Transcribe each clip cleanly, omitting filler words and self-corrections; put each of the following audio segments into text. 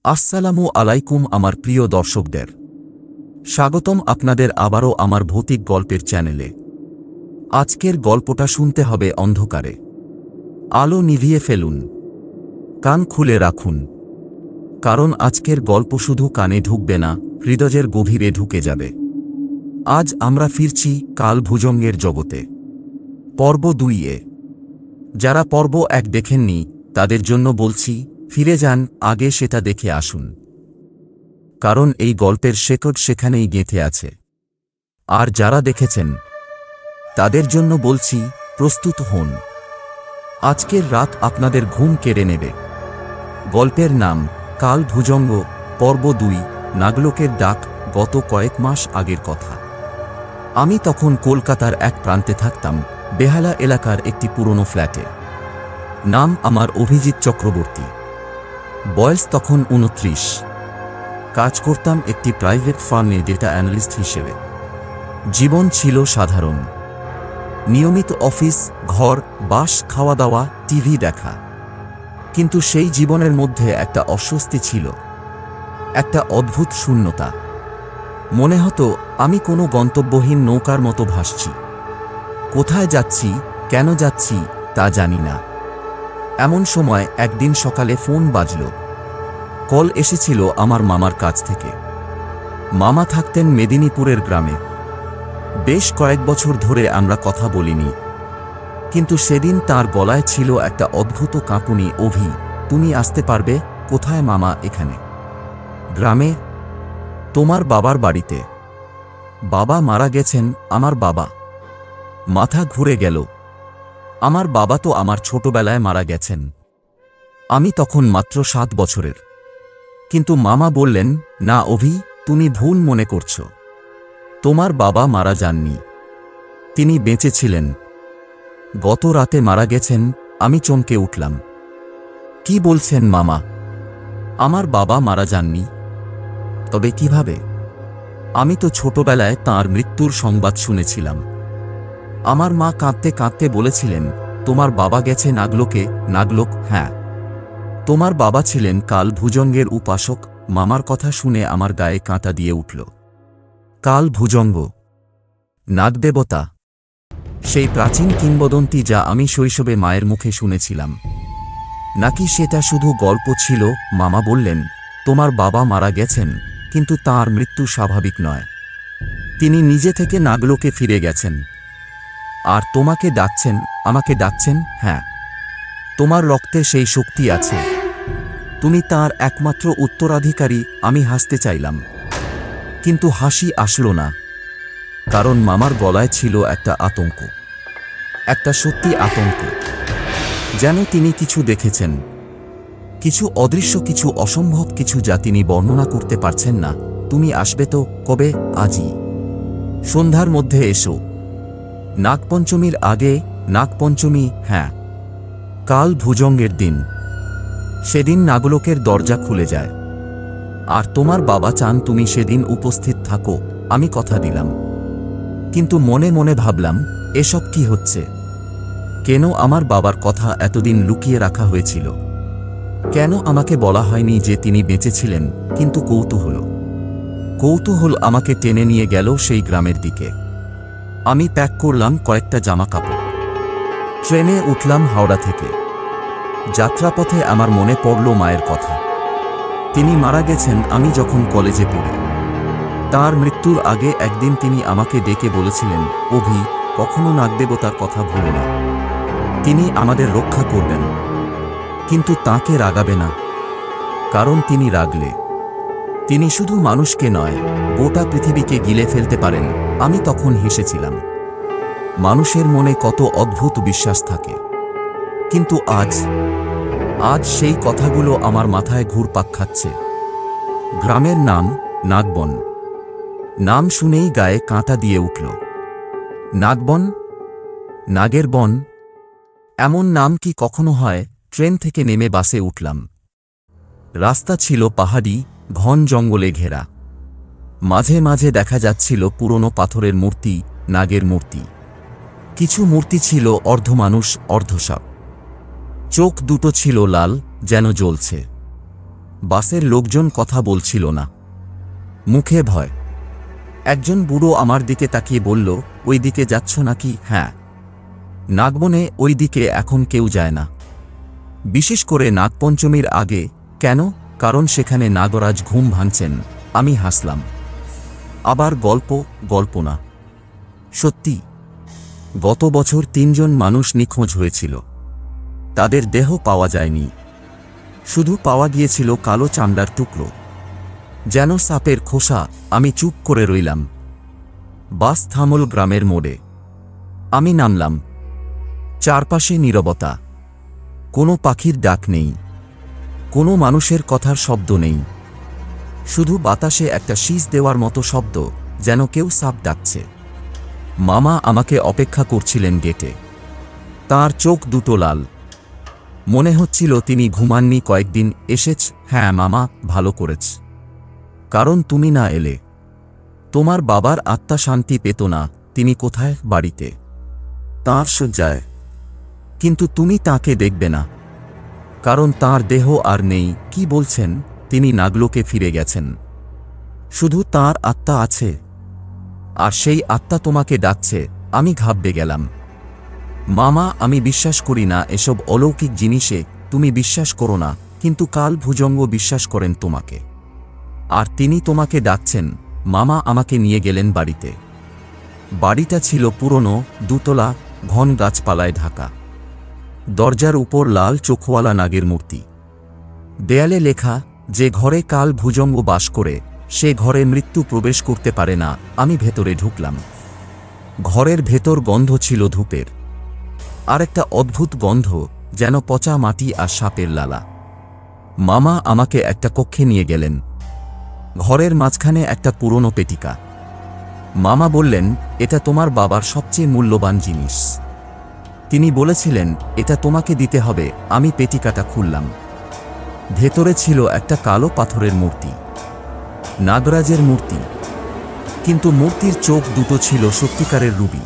আসসালামু আলাইকুম আমার প্রিয় দর্শকদের, স্বাগতম আপনাদের আবারও আমার ভৌতিক গল্পের চ্যানেলে। আজকের গল্পটা শুনতে হবে অন্ধকারে। আলো নিভিয়ে ফেলুন, কান খুলে রাখুন, কারণ আজকের গল্প শুধু কানে ঢুকবে না, হৃদয়ের গভীরে ঢুকে যাবে। আজ আমরা ফিরছি কাল ভুজঙ্গের জগতে, পর্ব 2-এ। যারা পর্ব 1 দেখেননি তাদের জন্য বলছি, ফিরে যান আগে, সেটা দেখে আসুন, কারণ এই গল্পের শেকড় সেখানেই গেঁথে আছে। আর যারা দেখেছেন তাদের জন্য বলছি, প্রস্তুত হন, আজকের রাত আপনাদের ঘুম কেড়ে নেবে। গল্পের নাম কাল ভুজঙ্গ, পর্ব 2, নাগলোকের ডাক। গত কয়েক মাস আগের কথা। আমি তখন কলকাতার এক প্রান্তে থাকতাম, বেহালা এলাকার একটি পুরনো ফ্ল্যাটে। নাম আমার অভিজিৎ চক্রবর্তী। বয়স তখন 29। কাজ করতাম একটি প্রাইভেট ফার্মে ডেটা অ্যানালিস্ট হিসেবে। জীবন ছিল সাধারণ, নিয়মিত অফিস, ঘর, বাস, খাওয়া দাওয়া, টিভি দেখা। কিন্তু সেই জীবনের মধ্যে একটা অস্বস্তি ছিল, একটা অদ্ভুত শূন্যতা। মনে হতো আমি কোনো গন্তব্যহীন নৌকার মতো ভাসছি। কোথায় যাচ্ছি, কেন যাচ্ছি তা জানি না। এমন সময় একদিন সকালে ফোন বাজল। কল এসেছিল আমার মামার কাছ থেকে। মামা থাকতেন মেদিনীপুরের গ্রামে। বেশ কয়েক বছর ধরে আমরা কথা বলিনি, কিন্তু সেদিন তার গলায় ছিল একটা অদ্ভুত কাঁপুনি। অভি, তুমি আসতে পারবে? কোথায় মামা? এখানে, গ্রামে, তোমার বাবার বাড়িতে। বাবা মারা গেছেন? আমার বাবা? মাথা ঘুরে গেল। আমার বাবা তো আমার ছোটবেলায় মারা গেছেন। আমি তখন মাত্র 7 বছরের। কিন্তু মামা বললেন, না অভি, তুমি ভুল মনে করছ। তোমার বাবা মারা যাননি, তিনি বেঁচে ছিলেন। গত রাতে মারা গেছেন। আমি চমকে উঠলাম। কি বলছেন মামা? আমার বাবা মারা যাননি? তবে কিভাবে? আমি তো ছোটবেলায় তাঁর মৃত্যুর সংবাদ শুনেছিলাম। আমার মা কাঁদতে কাঁদতে বলেছিলেন, তোমার বাবা গেছে নাগলোকে। নাগলোক? হ্যাঁ। তোমার বাবা ছিলেন কাল ভুজঙ্গের উপাসক। মামার কথা শুনে আমার গায়ে কাঁটা দিয়ে উঠল। কাল ভুজঙ্গ, নাগদেবতা, সেই প্রাচীন কিংবদন্তি যা আমি শৈশবে মায়ের মুখে শুনেছিলাম। নাকি সেটা শুধু গল্প ছিল? মামা বললেন, তোমার বাবা মারা গেছেন, কিন্তু তাঁর মৃত্যু স্বাভাবিক নয়। তিনি নিজে থেকে নাগলোকে ফিরে গেছেন। আর তোমাকে ডাকছেন, আমাকে ডাকছেন। হ্যাঁ, তোমার রক্তে সেই শক্তি আছে, তুমি তাঁর একমাত্র উত্তরাধিকারী। আমি হাসতে চাইলাম, কিন্তু হাসি আসলো না, কারণ মামার গলায় ছিল একটা আতঙ্ক, একটা সত্যি আতঙ্ক। যেন তিনি কিছু দেখেছেন, কিছু অদৃশ্য, কিছু অসম্ভব, কিছু যা তিনি বর্ণনা করতে পারছেন না। তুমি আসবে তো? কবে? আজই, সন্ধ্যার মধ্যে এসো। নাগপঞ্চমীর আগে। নাগপঞ্চমী? হ্যাঁ, কাল ভুজঙ্গের দিন। সেদিন নাগলোকের দরজা খুলে যায়। আর তোমার বাবা চান তুমি সেদিন উপস্থিত থাকো। আমি কথা দিলাম, কিন্তু মনে মনে ভাবলাম, এসব কি হচ্ছে? কেন আমার বাবার কথা এতদিন লুকিয়ে রাখা হয়েছিল? কেন আমাকে বলা হয়নি যে তিনি বেঁচে ছিলেন? কিন্তু কৌতূহল আমাকে টেনে নিয়ে গেল সেই গ্রামের দিকে। আমি প্যাক করলাম কয়েকটা জামা কাপড়। ট্রেনে উঠলাম হাওড়া থেকে। যাত্রাপথে আমার মনে পড়ল মায়ের কথা। তিনি মারা গেছেন আমি যখন কলেজে পড়ি। তার মৃত্যুর আগে একদিন তিনি আমাকে ডেকে বলেছিলেন, অভি, কখনো নাগদেবতার কথা ভুলো না, তিনি আমাদের রক্ষা করবেন। কিন্তু তাঁকে রাগাবে না, কারণ তিনি রাগলে তিনি শুধু মানুষকে নয়, গোটা পৃথিবীকে গিলে ফেলতে পারেন। আমি তখন হেসেছিলাম। মানুষের মনে কত অদ্ভুত বিশ্বাস থাকে। কিন্তু আজ সেই কথাগুলো আমার মাথায় ঘুরপাক খাচ্ছে। গ্রামের নাম নাগবন। নাম শুনেই গায়ে কাঁটা দিয়ে উঠল। নাগবন, নাগের বন, এমন নাম কি কখনো হয়? ট্রেন থেকে নেমে বাসে উঠলাম। রাস্তা ছিল পাহাড়ি, ঘন জঙ্গলে ঘেরা। মাঝে মাঝে দেখা যাচ্ছিল পুরনো পাথরের মূর্তি, নাগের মূর্তি। কিছু মূর্তি ছিল অর্ধমানুষ, অর্ধসাপ। চোখ দুটো ছিল লাল, যেন জ্বলছে। বাসের লোকজন কথা বলছিল না, মুখে ভয়। একজন বুড়ো আমার দিকে তাকিয়ে বলল, ওই দিকে যাচ্ছ নাকি? হ্যাঁ। নাগবনে ওই দিকে এখন কেউ যায় না, বিশেষ করে নাগপঞ্চমীর আগে। কেন? কারণ সেখানে নাগরাজ ঘুম ভাঙছেন। আমি হাসলাম। আবার গল্প না, সত্যি। গত বছর 3 জন মানুষ নিখোঁজ হয়েছিল। তাদের দেহ পাওয়া যায়নি, শুধু পাওয়া গিয়েছিল কালো চামড়ার টুকরো, যেন সাপের খোসা। আমি চুপ করে রইলাম। বাস থামল গ্রামের মোড়ে। আমি নামলাম। চারপাশে নীরবতা, কোনো পাখির ডাক নেই, কোনো মানুষের কথার শব্দ নেই, শুধু বাতাসে একটা শীষ দেওয়ার মতো শব্দ, যেন কেউ সাপ ডাকছে। মামা আমাকে অপেক্ষা করছিলেন গেটে। তার চোখ দুটো লাল, মনে হচ্ছিল তিনি ঘুমাননি কয়েকদিন। এসেছ? হ্যাঁ মামা, ভালো করেছ। কারণ তুমি না এলে তোমার বাবার আত্মা শান্তি পেত না। তিনি কোথায়? বাড়িতে, তাঁর শয্যায়। কিন্তু তুমি তাকে দেখবে না, কারণ তার দেহ আর নেই। কি বলছেন? তিনি নাগলোকে ফিরে গেছেন, শুধু তার আত্মা আছে, আর সেই আত্মা তোমাকে ডাকছে। আমি ঘাবড়ে গেলাম। মামা, আমি বিশ্বাস করি না এসব অলৌকিক জিনিসে। তুমি বিশ্বাস করো না, কিন্তু কাল ভুজঙ্গ বিশ্বাস করেন তোমাকে, আর তিনি তোমাকে ডাকছেন। মামা আমাকে নিয়ে গেলেন বাড়িতে। বাড়িটা ছিল পুরনো, দুতলা, ঘন গাছপালায় ঢাকা। দরজার উপর লাল চোখওয়ালা নাগের মূর্তি, দেয়ালে লেখা, যে ঘরে কাল ভুজঙ্গ বাস করে সে ঘরে মৃত্যু প্রবেশ করতে পারে না। আমি ভেতরে ঢুকলাম। ঘরের ভেতর গন্ধ ছিল ধূপের, আর একটা অদ্ভুত গন্ধ, যেন পচা মাটি আর সাপের লালা। মামা আমাকে একটা কক্ষে নিয়ে গেলেন। ঘরের মাঝখানে একটা পুরনো পেটিকা। মামা বললেন, এটা তোমার বাবার সবচেয়ে মূল্যবান জিনিস। তিনি বলেছিলেন এটা তোমাকে দিতে হবে। আমি পেটিকাটা খুললাম। ভেতরে ছিল একটা কালো পাথরের মূর্তি, নাগরাজের মূর্তি, কিন্তু মূর্তির চোখ দুটো ছিল সত্যিকারের রুবি,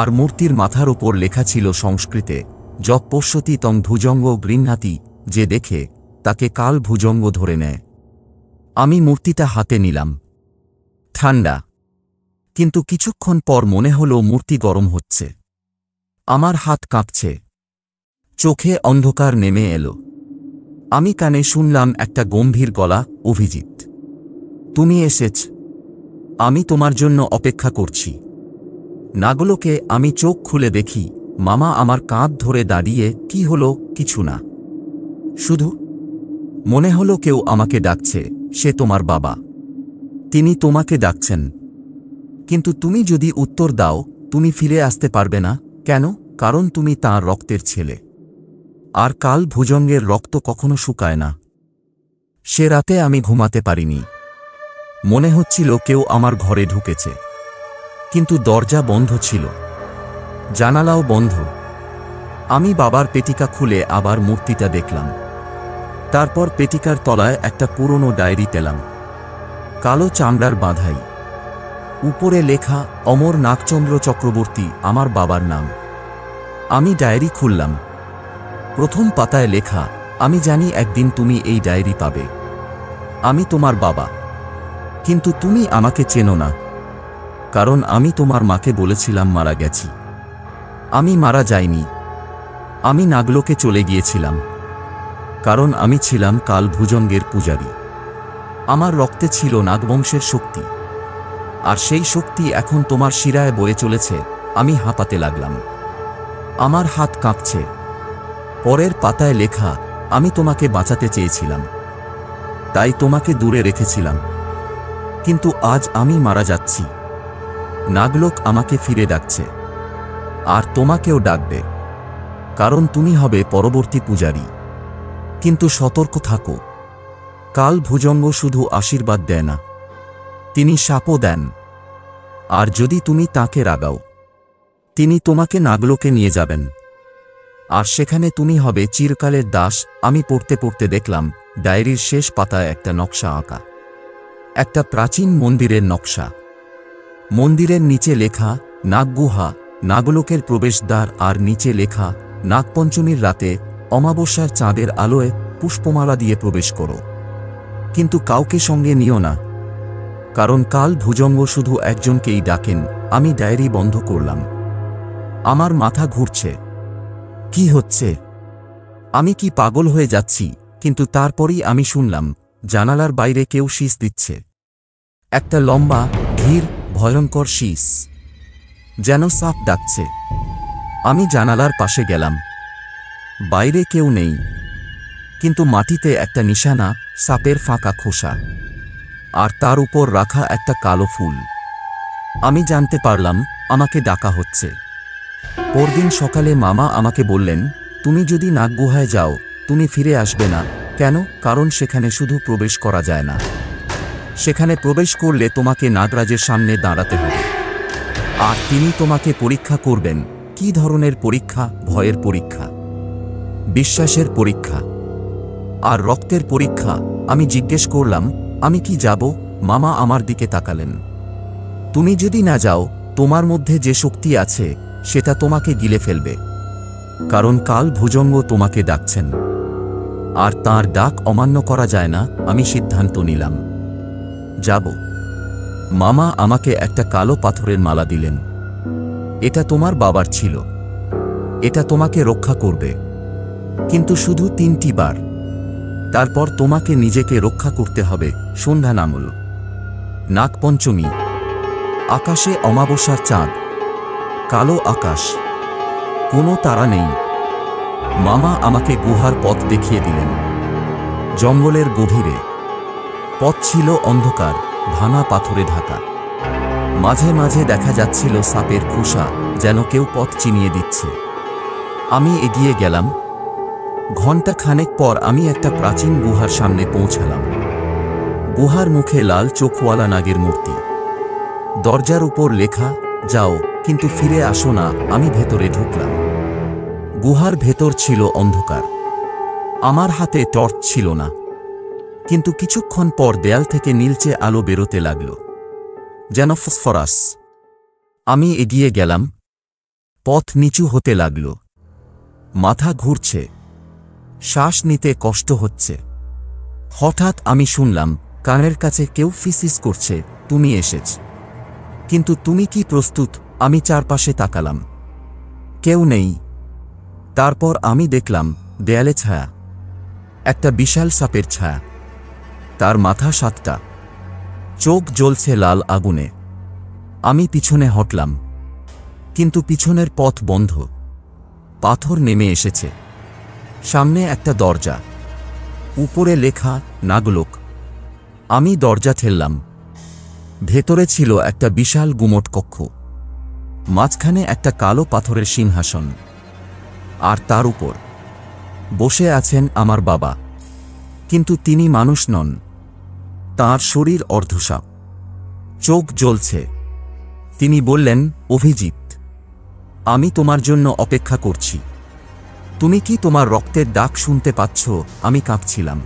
আর মূর্তির মাথার উপর লেখা ছিল সংস্কৃতে, যৎ পশ্যতি তং ভুজঙ্গ গৃহ্ণাতি, যে দেখে তাকে কাল ভুজঙ্গ ধরে নেয়। আমি মূর্তিটা হাতে নিলাম। ঠান্ডা, কিন্তু কিছুক্ষণ পর মনে হলো মূর্তি গরম হচ্ছে। আমার হাত কাঁপছে, চোখে অন্ধকার নেমে এলো। আমি কানে শুনলাম একটা গম্ভীর গলা, অভিজিৎ, তুমি এসেছ। আমি তোমার জন্য অপেক্ষা করছি। নাগলোকে। আমি চোখ খুলে দেখি মামা আমার কাঁধ ধরে দাঁড়িয়ে। কি হলো? কিছু না, শুধু মনে হলো কেউ আমাকে ডাকছে। সে তোমার বাবা, তিনি তোমাকে ডাকছেন। কিন্তু তুমি যদি উত্তর দাও, তুমি ফিরে আসতে পারবে না। কেন? কারণ তুমি তাঁর রক্তের ছেলে, আর কাল ভুজঙ্গের রক্ত কখনো শুকায় না। সে রাতে আমি ঘুমাতে পারিনি। মনে হচ্ছিল কেউ আমার ঘরে ঢুকেছে, কিন্তু দরজা বন্ধ ছিল, জানালাও বন্ধ। আমি বাবার পেটিকা খুলে আবার মূর্তিটা দেখলাম। তারপর পেটিকার তলায় একটা পুরনো ডায়েরি পেলাম, কালো চামড়ার বাঁধাই, উপরে লেখা অমর নাগচন্দ্র চক্রবর্তী, আমার বাবার নাম। আমি ডায়েরি খুললাম। প্রথম পাতায় লেখা, আমি জানি একদিন তুমি এই ডায়েরি পাবে। আমি তোমার বাবা, কিন্তু তুমি আমাকে চেনো না, কারণ আমি তোমার মাকে বলেছিলাম মারা গেছি। আমি মারা যাইনি। আমি নাগলোকে চলে গিয়েছিলাম, কারণ আমি ছিলাম কাল ভুজঙ্গের পূজারী। আমার রক্তে ছিল নাগবংশের শক্তি, আর সেই শক্তি এখন তোমার শিরায় বয়ে চলেছে। আমি হাঁপাতে লাগলাম, আমার হাত কাঁপছে। পরের পাতায় লেখা, আমি তোমাকে বাঁচাতে চেয়েছিলাম, তাই তোমাকে দূরে রেখেছিলাম, কিন্তু আজ আমি মারা যাচ্ছি। নাগলোক আমাকে ফিরে ডাকছে, আর তোমাকেও ডাকবে, কারণ তুমি হবে পরবর্তী পূজারী। কিন্তু সতর্ক থাকো, কাল ভুজঙ্গ শুধু আশীর্বাদ দেয় না, তিনি শাপও দেন। আর যদি তুমি তাকে রাগাও, তিনি তোমাকে নাগলোকে নিয়ে যাবেন, আর সেখানে তুমি হবে চিরকালের দাস। আমি পড়তে পড়তে দেখলাম ডায়েরির শেষ পাতায় একটা নকশা আঁকা, একটা প্রাচীন মন্দিরের নকশা। মন্দিরের নিচে লেখা নাগগুহা, নাগলোকের প্রবেশদ্বার, আর নিচে লেখা নাগপঞ্চমীর রাতে অমাবস্যার চাঁদের আলোয় পুষ্পমালা দিয়ে প্রবেশ করো, কিন্তু কাউকে সঙ্গে নিও না, কারণ কাল ভুজঙ্গ শুধু একজনকেই ডাকেন। আমি ডায়েরি বন্ধ করলাম। আমার মাথা ঘুরছে। কি হচ্ছে? আমি কি পাগল হয়ে যাচ্ছি? কিন্তু তারপরই আমি শুনলাম জানালার বাইরে কেউ শীষ দিচ্ছে। একটা লম্বা, ধীর, ভয়ঙ্কর শীষ, যেন সাপ ডাকছে। আমি জানালার পাশে গেলাম। বাইরে কেউ নেই, কিন্তু মাটিতে একটা নিশানা, সাপের ফাঁকা খোসা, আর তার উপর রাখা একটা কালো ফুল। আমি জানতে পারলাম আমাকে ডাকা হচ্ছে। পরদিন সকালে মামা আমাকে বললেন, তুমি যদি নাগ গুহায় যাও তুমি ফিরে আসবে না। কেন? কারণ সেখানে শুধু প্রবেশ করা যায় না, সেখানে প্রবেশ করলে তোমাকে নাগরাজের সামনে দাঁড়াতে হবে, আর তিনি তোমাকে পরীক্ষা করবেন। কি ধরনের পরীক্ষা? ভয়ের পরীক্ষা, বিশ্বাসের পরীক্ষা, আর রক্তের পরীক্ষা। আমি জিজ্ঞেস করলাম, আমি কি যাব? মামা আমার দিকে তাকালেন। তুমি যদি না যাও তোমার মধ্যে যে শক্তি আছে সেটা তোমাকে গিলে ফেলবে, কারণ কাল ভুজঙ্গ তোমাকে ডাকছেন, আর তার ডাক অমান্য করা যায় না। আমি সিদ্ধান্ত নিলাম, যাব। মামা আমাকে একটা কালো পাথরের মালা দিলেন। এটা তোমার বাবার ছিল, এটা তোমাকে রক্ষা করবে, কিন্তু শুধু 3টি বার। তারপর তোমাকে নিজেকে রক্ষা করতে হবে। সন্ধ্যা নামল, নাগপঞ্চমী, আকাশে অমাবস্যার চাঁদ, কালো আকাশ, কোনো তারা নেই। মামা আমাকে গুহার পথ দেখিয়ে দিলেন। জঙ্গলের গভীরে পথ ছিল অন্ধকার, ভাঙা পাথরে ঢাকা। মাঝে মাঝে দেখা যাচ্ছিল সাপের খোসা, যেন কেউ পথ চিনিয়ে দিচ্ছে। আমি এগিয়ে গেলাম। ঘণ্টা খানেক পর আমি একটা প্রাচীন গুহার সামনে পৌঁছালাম। গুহার মুখে লাল চোখওয়ালা নাগের মূর্তি, দরজার উপর লেখা, যাও কিন্তু ফিরে আসো না। আমি ভেতরে ঢুকলাম। গুহার ভেতর ছিল অন্ধকার। আমার হাতে টর্চ ছিল না, কিন্তু কিছুক্ষণ পর দেয়াল থেকে নীলচে আলো বেরোতে লাগল, যেন ফসফরাস। আমি এগিয়ে গেলাম। পথ নিচু হতে লাগল। মাথা ঘুরছে, শ্বাস নিতে কষ্ট হচ্ছে। হঠাৎ আমি শুনলাম কানের কাছে কেউ ফিসফিস করছে, তুমি এসেছ, কিন্তু তুমি কি প্রস্তুত? আমি চারপাশে তাকালাম, কেউ নেই। তারপর আমি দেখলাম দেয়ালে ছায়া, একটা বিশাল সাপের ছায়া। তার মাথা 7টা, চোখ জ্বলছে লাল আগুনে। আমি পিছনে হটলাম, কিন্তু পিছনের পথ বন্ধ। পাথর নেমে এসেছে। সামনে একটা দরজা, উপরে লেখা, নাগলোক। আমি দরজা ঠেললাম। ভেতরে ছিল একটা বিশাল গুমট কক্ষ। মাঝখানে একটা কালো পাথরের সিংহাসন, আর তার উপর বসে আছেন আমার বাবা, কিন্তু তিনি মানুষ নন। তাঁর শরীর অর্ধসাপ, চোখ জ্বলছে। তিনি বললেন, অভিজিৎ, আমি তোমার জন্য অপেক্ষা করছি। তুমি কি তোমার রক্তের ডাক শুনতে পাচ্ছ? আমি কাঁপছিলাম।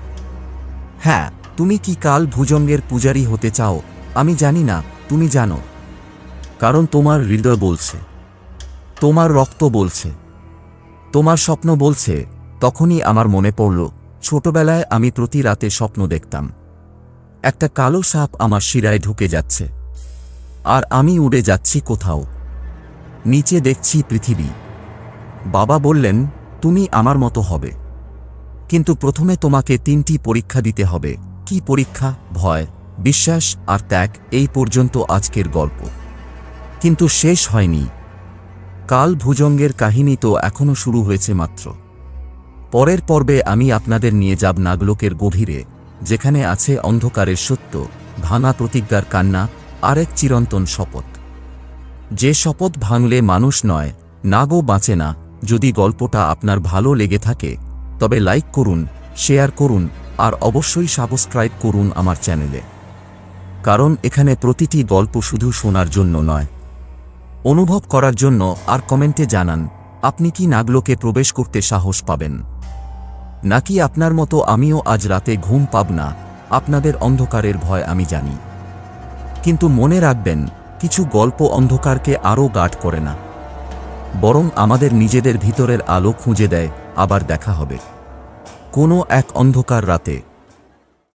হ্যাঁ। তুমি কি কাল ভুজঙ্গের পূজারী হতে চাও? আমি জানি না, তুমি জানো, কারণ তোমার হৃদয় বলছে, তোমার রক্ত বলছে, তোমার স্বপ্ন বলছে। তখনই আমার মনে পড়ল, ছোটবেলায় আমি প্রতি রাতে স্বপ্ন দেখতাম একটা কালো সাপ আমার শিরায় ঢুকে যাচ্ছে, আর আমি উড়ে যাচ্ছি কোথাও। নিচে দেখছি পৃথিবী। বাবা বললেন, তুমি আমার মতো হবে, কিন্তু প্রথমে তোমাকে 3টি পরীক্ষা দিতে হবে। কি পরীক্ষা? ভয়, বিশ্বাস আর ত্যাগ। এই পর্যন্ত আজকের গল্প, কিন্তু শেষ হয়নি। কাল ভুজঙ্গের কাহিনী তো এখনো শুরু হয়েছে মাত্র। পরের পর্বে আমি আপনাদের নিয়ে যাব নাগলোকের গভীরে, যেখানে আছে অন্ধকারের সত্য, ভাঙা প্রতিজ্ঞার কান্না, আর এক চিরন্তন শপথ, যে শপথ ভাঙলে মানুষ নয়, নাগও বাঁচে না। যদি গল্পটা আপনার ভালো লেগে থাকে তবে লাইক করুন, শেয়ার করুন, আর অবশ্যই সাবস্ক্রাইব করুন আমার চ্যানেলে, কারণ এখানে প্রতিটি গল্প শুধু শোনার জন্য নয়, অনুভব করার জন্য। আর কমেন্টে জানান, আপনি কি নাগলোকে প্রবেশ করতে সাহস পাবেন, নাকি আপনার মতো আমিও আজ রাতে ঘুম পাব না। আপনাদের অন্ধকারের ভয় আমি জানি, কিন্তু মনে রাখবেন, কিছু গল্প অন্ধকারকে আরও গাঢ় করে না, বরং আমাদের নিজেদের ভিতরের আলো খুঁজে দেয়। আবার দেখা হবে। কোনো এক অন্ধকার রাতে